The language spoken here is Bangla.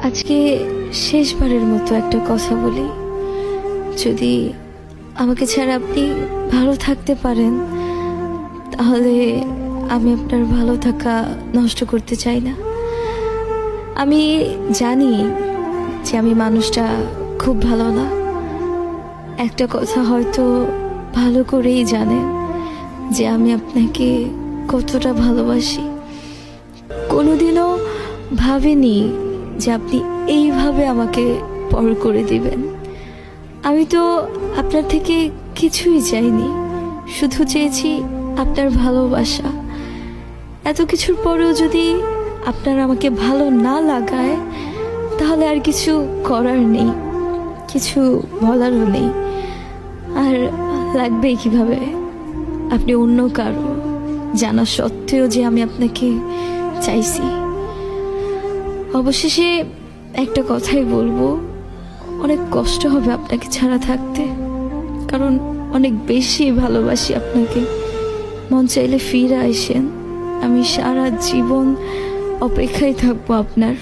আজকে শেষবারের মতো একটা কথা বলি, যদি আমাকে ছাড়া আপনি ভালো থাকতে পারেন তাহলে আমি আপনার ভালো থাকা নষ্ট করতে চাই না। আমি জানি যে আমি মানুষটা খুব ভালো না, একটা কথা হয়তো ভালো করেই জানেন যে আমি আপনাকে কতটা ভালোবাসি। কোনোদিনও ভাবিনি যে আপনি এইভাবে আমাকে পর করে দিবেন। আমি তো আপনার থেকে কিছুই চাইনি, শুধু চেয়েছি আপনার ভালোবাসা। এত কিছুর পরেও যদি আপনার আমাকে ভালো না লাগায় তাহলে আর কিছু করার নেই, কিছু বলারও নেই। আর লাগবেই কিভাবে আপনি অন্য কারো জানা সত্ত্বেও যে আমি আপনাকে চাইছি। অবশেষে একটা কথাই বলবো, অনেক কষ্ট হবে আপনাকে ছাড়া থাকতে, কারণ অনেক বেশি ভালোবাসি আপনাকে। মন চাইলে ফিরে আসেন, আমি সারা জীবন অপেক্ষায় থাকবো আপনার।